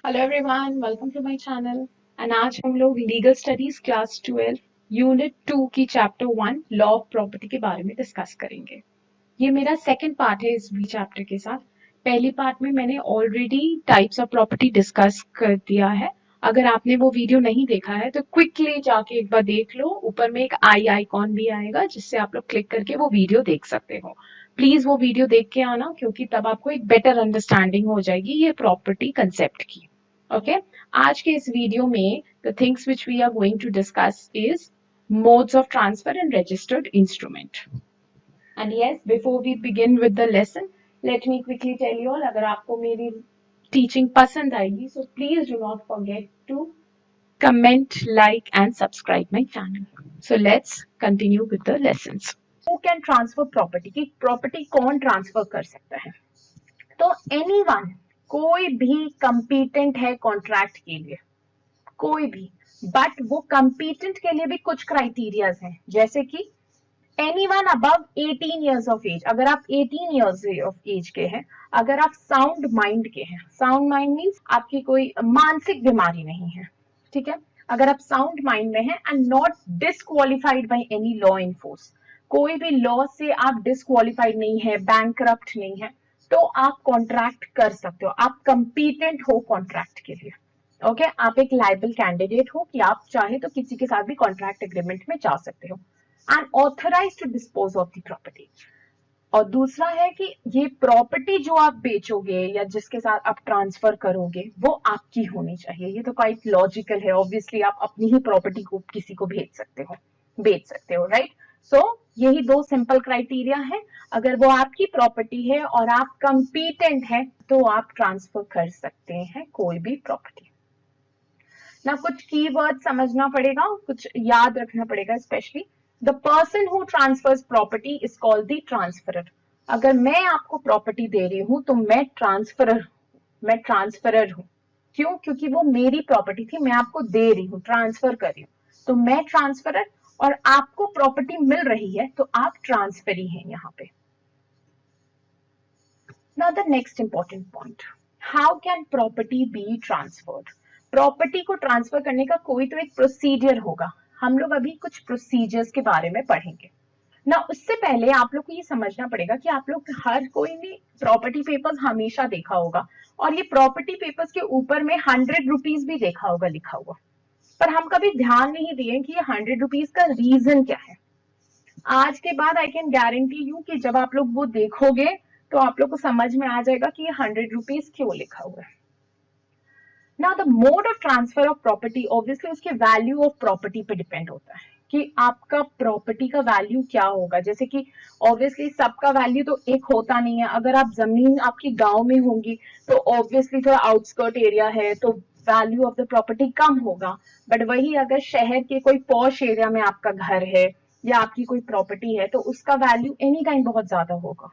Hello everyone, welcome to my channel. And आज हम लोग लीगल स्टडीज क्लास 12 यूनिट 2 की चैप्टर 1 लॉ ऑफ प्रॉपर्टी के बारे में डिस्कस करेंगे। ये मेरा सेकंड पार्ट है इस चैप्टर के साथ। पहली पार्ट में मैंने already types of property discuss कर दिया है। अगर आपने वो वीडियो नहीं देखा है तो क्विकली जाके एक बार देख लो। ऊपर में एक आई आइकॉन भी आएगा जिससे आप लोग क्लिक करके वो वीडियो देख सकते हो। प्लीज वो वीडियो देख के आना क्योंकि तब आपको एक बेटर अंडरस्टैंडिंग हो जाएगी ये प्रॉपर्टी कंसेप्ट की। ओके आज के इस वीडियो में the things which we are going to discuss is modes of transfer and registered instrument. And yes, before we begin with the lesson, let me quickly tell you all, अगर आपको मेरी teaching पसंद आएगी, so please do not forget to comment, like and subscribe my channel. So let's continue with the lessons. Who can transfer property? कि property कौन transfer कर सकता है? तो anyone, कोई भी competent है contract के लिए, कोई भी, बट वो competent के लिए भी कुछ क्राइटेरियाज हैं, जैसे कि anyone above 18 years of age, अगर आप 18 years of age के हैं, अगर आप साउंड माइंड के हैं, साउंड माइंड मीन्स आपकी कोई मानसिक बीमारी नहीं है, ठीक है, अगर आप साउंड माइंड में हैं and not disqualified by any law in force, कोई भी लॉ से आप डिसक्वालिफाइड नहीं है, बैंकरप्ट नहीं है, तो आप कॉन्ट्रैक्ट कर सकते हो, आप कंपीटेंट हो कॉन्ट्रैक्ट के लिए। ओके आप एक लाइबल कैंडिडेट हो कि आप चाहे तो किसी के साथ भी कॉन्ट्रैक्ट एग्रीमेंट में जा सकते हो and authorise to dispose of the property. और दूसरा है कि ये प्रॉपर्टी जो आप बेचोगे या जिसके साथ आप ट्रांसफर करोगे वो आपकी होनी चाहिए। ये तो क्वाइट लॉजिकल है, ऑब्वियसली आप अपनी ही प्रॉपर्टी को किसी को बेच सकते हो, राइट। सो यही दो सिंपल क्राइटेरिया है। अगर वो आपकी प्रॉपर्टी है और आप कंपीटेंट है तो आप ट्रांसफर कर सकते हैं कोई भी प्रॉपर्टी ना। कुछ कीवर्ड समझना पड़ेगा, कुछ याद रखना पड़ेगा, specially the person who transfers property is called the transferor. अगर मैं आपको प्रॉपर्टी दे रही हूं तो मैं ट्रांसफरर हूं। क्यों? क्योंकि वो मेरी प्रॉपर्टी थी, मैं आपको दे रही हूँ, ट्रांसफर कर रही हूँ, तो मैं ट्रांसफरर और आपको प्रॉपर्टी मिल रही है तो आप ट्रांसफरी हैं यहाँ पे। Now the next important point, how can property be transferred? Property को ट्रांसफर करने का कोई तो एक प्रोसीजर होगा। हम लोग अभी कुछ प्रोसीजर्स के बारे में पढ़ेंगे ना। उससे पहले आप लोग को ये समझना पड़ेगा कि आप लोग हर कोई ने प्रॉपर्टी पेपर्स हमेशा देखा होगा और ये प्रॉपर्टी पेपर्स के ऊपर में 100 रुपीज भी देखा होगा लिखा हुआ, पर हम कभी ध्यान नहीं दिए कि ये 100 रुपीज का रीजन क्या है। आज के बाद आई कैन गारंटी यू कि जब आप लोग वो देखोगे तो आप लोग को समझ में आ जाएगा कि ये 100 रुपीज क्यों लिखा हुआ है। Now the mode of transfer of property obviously उसके वैल्यू ऑफ प्रॉपर्टी पे डिपेंड होता है कि आपका प्रॉपर्टी का वैल्यू क्या होगा। जैसे कि ऑब्वियसली सबका वैल्यू तो एक होता नहीं है। अगर आप जमीन आपकी गांव में होंगी तो ऑब्वियसली थोड़ा आउटस्कर्ट एरिया है तो वैल्यू ऑफ द प्रॉपर्टी कम होगा, बट वही अगर शहर के कोई पॉश एरिया में आपका घर है या आपकी कोई प्रॉपर्टी है तो उसका वैल्यू एनी टाइम बहुत ज्यादा होगा,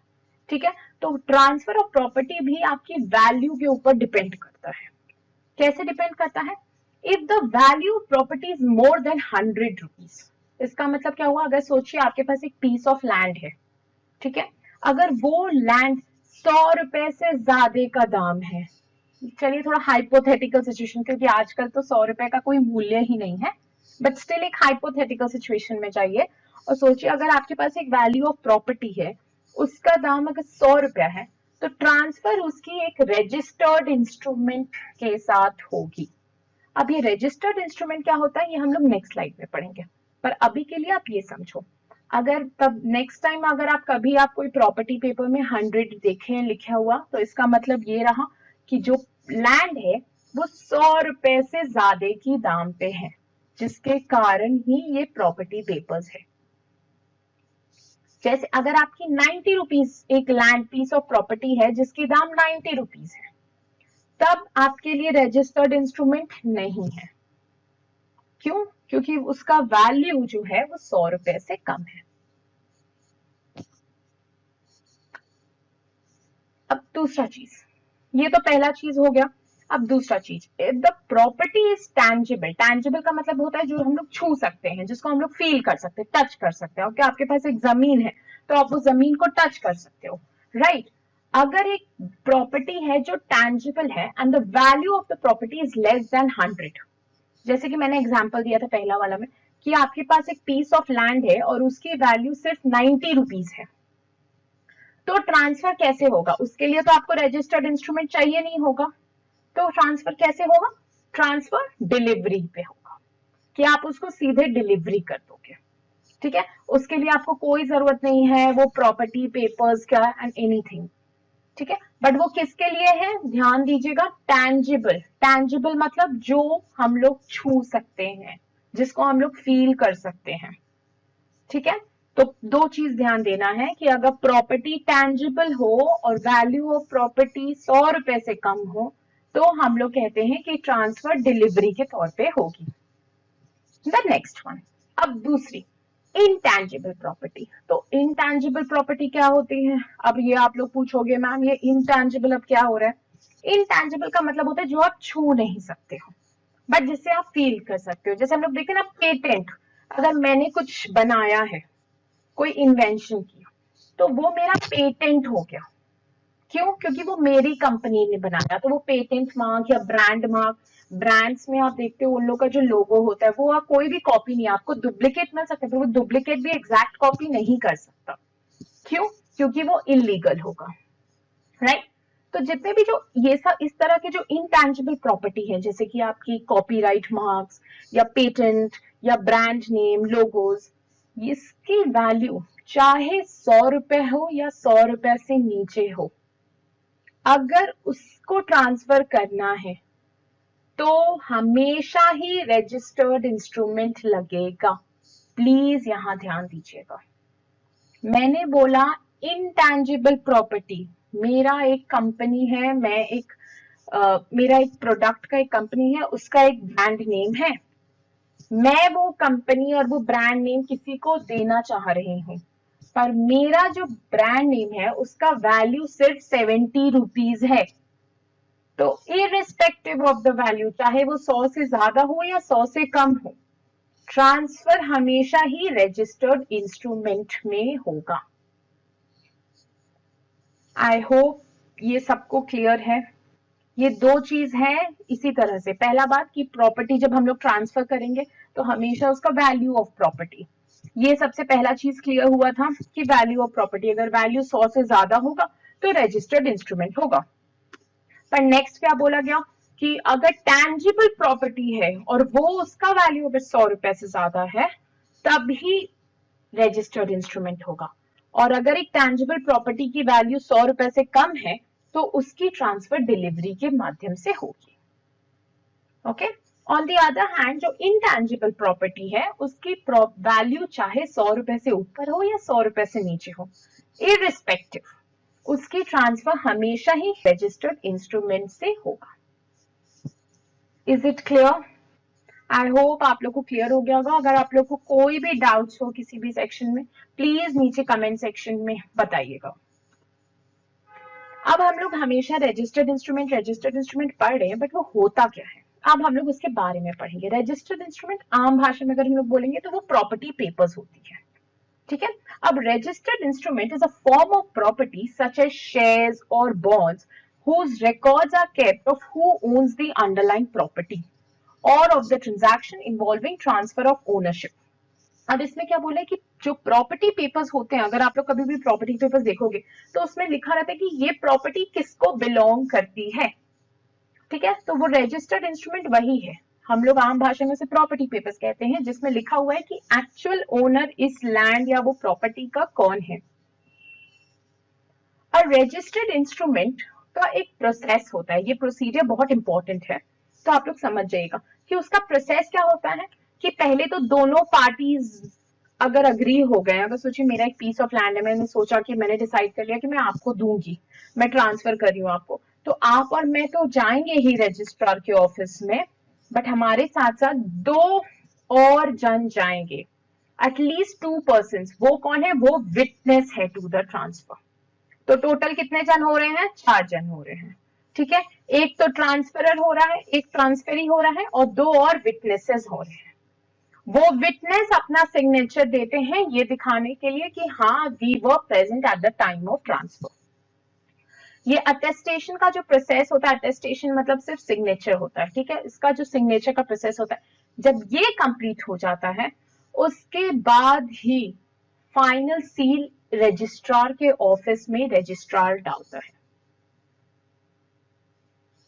ठीक है। तो ट्रांसफर ऑफ प्रॉपर्टी भी आपकी वैल्यू के ऊपर डिपेंड करता है। कैसे डिपेंड करता है? If the value of property is more than 100 rupees, इसका मतलब क्या हुआ? अगर सोचिए आपके पास एक पीस ऑफ लैंड है, ठीक है, अगर वो लैंड 100 रुपए से ज्यादा का दाम है, चलिए थोड़ा हाइपोथेटिकल सिचुएशन, क्योंकि आजकल तो 100 रुपए का कोई मूल्य ही नहीं है, बट स्टिल एक हाइपोथेटिकल सिचुएशन में जाइए और सोचिए अगर आपके पास एक वैल्यू ऑफ प्रॉपर्टी है, उसका दाम अगर 100 रुपया है, तो ट्रांसफर उसकी एक रजिस्टर्ड इंस्ट्रूमेंट के साथ होगी। अब ये रजिस्टर्ड इंस्ट्रूमेंट क्या होता है ये हम लोग नेक्स्ट स्लाइड में पढ़ेंगे, पर अभी के लिए आप ये समझो। अगर तब नेक्स्ट टाइम अगर आप कभी आप कोई प्रॉपर्टी पेपर में 100 देखें लिखा हुआ तो इसका मतलब ये रहा कि जो लैंड है वो 100 रुपए से ज्यादा की दाम पे है, जिसके कारण ही ये प्रॉपर्टी पेपर्स है। जैसे अगर आपकी 90 रुपीज एक लैंड पीस ऑफ प्रॉपर्टी है जिसकी दाम 90 रुपीज है, तब आपके लिए रजिस्टर्ड इंस्ट्रूमेंट नहीं है। क्यों? क्योंकि उसका वैल्यू जो है वो 100 रुपए से कम है। अब दूसरा चीज, ये तो पहला चीज हो गया। अब दूसरा चीज, the property is tangible. Tangible का मतलब होता है जो हम लोग छू सकते हैं, जिसको हम लोग फील कर सकते हैं, टच कर सकते हैं। ओके आपके पास एक जमीन है तो आप उस जमीन को टच कर सकते हो, राइट। अगर एक प्रॉपर्टी है जो टैंजिबल है and the value of the property is less than 100, जैसे कि मैंने एग्जांपल दिया था पहला वाला में कि आपके पास एक पीस ऑफ लैंड है और उसकी वैल्यू सिर्फ 90 रुपीज है, तो ट्रांसफर कैसे होगा? उसके लिए तो आपको रजिस्टर्ड इंस्ट्रूमेंट चाहिए नहीं होगा, तो ट्रांसफर कैसे होगा? ट्रांसफर डिलीवरी पे होगा कि आप उसको सीधे डिलीवरी कर दोगे, ठीक है। उसके लिए आपको कोई जरूरत नहीं है वो प्रॉपर्टी पेपर्स का एंड एनीथिंग, ठीक है। बट वो किसके लिए है? ध्यान दीजिएगा, टैंजिबल। टैंजिबल मतलब जो हम लोग छू सकते हैं, जिसको हम लोग फील कर सकते हैं, ठीक है। तो दो चीज ध्यान देना है कि अगर प्रॉपर्टी टैंजिबल हो और वैल्यू ऑफ प्रॉपर्टी 100 रुपए से कम हो तो हम लोग कहते हैं कि ट्रांसफर डिलीवरी के तौर पे होगी। द नेक्स्ट वन, अब दूसरी इनटैंजिबल प्रॉपर्टी। तो इनटैंजिबल प्रॉपर्टी क्या होती है? अब ये आप लोग पूछोगे मैम ये इनटैंजिबल अब क्या हो रहा है? इनटैंजिबल का मतलब होता है जो आप छू नहीं सकते हो बट जिसे आप फील कर सकते हो। जैसे हम लोग देखें ना पेटेंट, अगर मैंने कुछ बनाया है, कोई इन्वेंशन किया, तो वो मेरा पेटेंट हो गया। क्यों? क्योंकि वो मेरी कंपनी ने बनाया, तो वो पेटेंट मार्क या ब्रांड मार्क, ब्रांड्स में आप देखते हो उन लोग का जो लोगो होता है वो आप कोई भी कॉपी नहीं, आपको डुप्लीकेट मिल सकता है, तो वो डुप्लीकेट भी एग्जैक्ट कॉपी नहीं कर सकता। क्यों? क्योंकि वो इलीगल होगा, राइट। तो जितने भी जो ये सब इस तरह के जो इनटैंजिबल प्रॉपर्टी है, जैसे कि आपकी कॉपीराइट मार्क्स या पेटेंट या ब्रांड नेम, लोगोज, इसकी वैल्यू चाहे 100 रुपए हो या 100 रुपए से नीचे हो, अगर उसको ट्रांसफर करना है तो हमेशा ही रजिस्टर्ड इंस्ट्रूमेंट लगेगा। प्लीज यहां ध्यान दीजिएगा, मैंने बोला इनटैंजिबल प्रॉपर्टी। मेरा एक कंपनी है, मेरा एक प्रोडक्ट का एक कंपनी है, उसका एक ब्रांड नेम है, मैं वो कंपनी और वो ब्रांड नेम किसी को देना चाह रही हूँ, पर मेरा जो ब्रांड नेम है उसका वैल्यू सिर्फ 70 रुपीज है। तो इररिस्पेक्टिव ऑफ द वैल्यू, चाहे वो 100 से ज्यादा हो या 100 से कम हो, ट्रांसफर हमेशा ही रजिस्टर्ड इंस्ट्रूमेंट में होगा। आई होप ये सबको क्लियर है। ये दो चीज है इसी तरह से। पहला बात कि प्रॉपर्टी जब हम लोग ट्रांसफर करेंगे तो हमेशा उसका वैल्यू ऑफ प्रॉपर्टी, ये सबसे पहला चीज क्लियर हुआ था कि वैल्यू ऑफ प्रॉपर्टी अगर वैल्यू 100 से ज्यादा होगा तो रजिस्टर्ड इंस्ट्रूमेंट होगा। पर नेक्स्ट क्या बोला गया कि अगर टैंजिबल प्रॉपर्टी है और वो उसका वैल्यू अगर 100 रुपए से ज्यादा है तब ही रजिस्टर्ड इंस्ट्रूमेंट होगा, और अगर एक टैंजिबल प्रॉपर्टी की वैल्यू 100 रुपए से कम है तो उसकी ट्रांसफर डिलीवरी के माध्यम से होगी। Okay. On the other hand जो इनटैंजिबल प्रॉपर्टी है उसकी वैल्यू चाहे 100 रुपए से ऊपर हो या 100 रुपए से नीचे हो, इररिस्पेक्टिव उसकी ट्रांसफर हमेशा ही रजिस्टर्ड इंस्ट्रूमेंट से होगा। Is it clear? I hope आप लोग को क्लियर हो गया होगा। अगर आप लोग को कोई भी डाउट्स हो किसी भी सेक्शन में, प्लीज नीचे कमेंट सेक्शन में बताइएगा। अब हम लोग हमेशा रजिस्टर्ड इंस्ट्रूमेंट पढ़ रहे हैं, बट वो होता क्या है अब हम लोग उसके बारे में पढ़ेंगे। रजिस्टर्ड इंस्ट्रूमेंट आम भाषा में अगर हम लोग बोलेंगे तो वो प्रॉपर्टी पेपर्स होती है, ठीक है। अब registered instrument is a form of property such as shares और bonds whose records are kept of who owns the underlying property or of the transaction involving transfer of ownership. अब इसमें क्या बोला है कि जो प्रॉपर्टी पेपर्स होते हैं, अगर आप लोग कभी भी प्रॉपर्टी पेपर्स देखोगे तो उसमें लिखा रहता है कि ये प्रॉपर्टी किसको बिलोंग करती है, ठीक है। तो वो रजिस्टर्ड इंस्ट्रूमेंट वही है, हम लोग आम भाषा में से प्रॉपर्टी पेपर्स कहते हैं, जिसमें लिखा हुआ है कि एक्चुअल ओनर इस लैंड या वो प्रॉपर्टी का कौन है। और रजिस्टर्ड इंस्ट्रूमेंट का एक प्रोसेस होता है, ये प्रोसीजर बहुत इंपॉर्टेंट है, तो आप लोग समझ जाइएगा कि उसका प्रोसेस क्या होता है कि पहले तो दोनों पार्टीज अगर अग्री हो गए, अगर सोचिए मेरा एक पीस ऑफ लैंड है, मैंने सोचा कि मैंने डिसाइड कर लिया कि मैं आपको दूंगी, मैं ट्रांसफर कर रही हूँ आपको, तो आप और मैं तो जाएंगे ही रजिस्ट्रार के ऑफिस में, बट हमारे साथ साथ दो और जन जाएंगे, एटलीस्ट 2 पर्सन। वो कौन है? वो विटनेस है टू द ट्रांसफर। तो टोटल कितने जन हो रहे हैं? 4 जन हो रहे हैं, ठीक है। एक तो ट्रांसफरर हो रहा है, एक ट्रांसफरी हो रहा है और 2 और विटनेसेस हो रहे हैं। वो विटनेस अपना सिग्नेचर देते हैं ये दिखाने के लिए कि हाँ we were present at the time of transfer. ये अटेस्टेशन का जो प्रोसेस होता है, अटेस्टेशन मतलब सिर्फ सिग्नेचर होता है, ठीक है, इसका जो सिग्नेचर का प्रोसेस होता है, जब ये कंप्लीट हो जाता है उसके बाद ही फाइनल सील रजिस्ट्रार के ऑफिस में रजिस्ट्रार डालता है।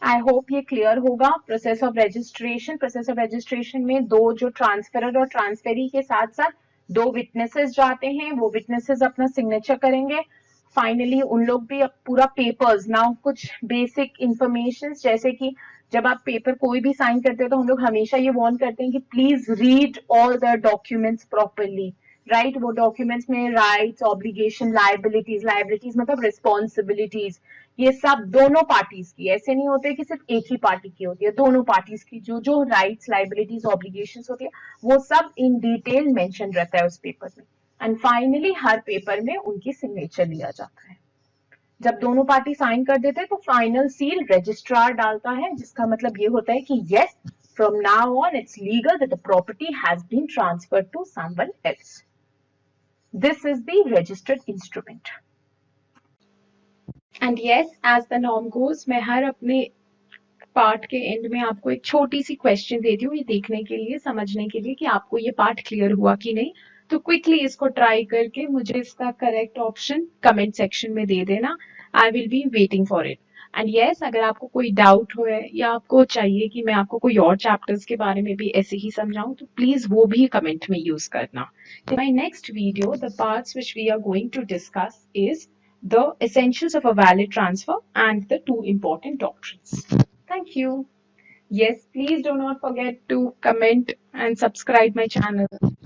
आई होप ये क्लियर होगा। Process of registration, process of registration में दो जो ट्रांसफरर और ट्रांसफेरी के साथ साथ दो विटनेसेस जाते हैं, वो विटनेसेस अपना सिग्नेचर करेंगे। फाइनली उन लोग भी पूरा पेपर्स, नाउ कुछ बेसिक इंफॉर्मेशन, जैसे कि जब आप पेपर कोई भी साइन करते हो तो हम लोग हमेशा ये वार्न करते हैं कि please read all the documents properly, right. वो डॉक्यूमेंट्स में राइट्स, ऑब्लिगेशन, लाइबिलिटीज, लाइबिलिटीज मतलब रिस्पॉन्सिबिलिटीज, ये सब दोनों पार्टीज की, ऐसे नहीं होते कि सिर्फ एक ही पार्टी की होती है, दोनों पार्टीज की जो जो राइट्स, लाइबिलिटीज, ऑब्लिगेशंस होती है वो सब इन डिटेल मेंशन रहता है उस पेपर में। एंड फाइनली हर पेपर में उनकी सिग्नेचर लिया जाता है। जब दोनों पार्टी साइन कर देते हैं तो फाइनल सील रजिस्ट्रार डालता है, जिसका मतलब ये होता है कि yes, from now on it's legal that the property has been transferred to someone else. This is the registered instrument. And yes, as the norm goes, मैं हर अपने पार्ट के एंड में आपको एक छोटी सी क्वेश्चन देती हूँ, ये देखने के लिए, समझने के लिए कि आपको ये पार्ट क्लियर हुआ कि नहीं। तो क्विकली इसको ट्राई करके मुझे इसका करेक्ट ऑप्शन कमेंट सेक्शन में दे देना। I will be waiting for it. And yes, अगर आपको कोई डाउट हो या आपको चाहिए कि मैं आपको कोई और चैप्टर्स के बारे में भी ऐसे ही समझाऊं, तो प्लीज वो भी कमेंट में यूज करना। My next video, the parts which we are going to discuss is the essentials of a valid transfer and the two important doctrines. Thank you. Yes, please do not forget to comment and subscribe my channel.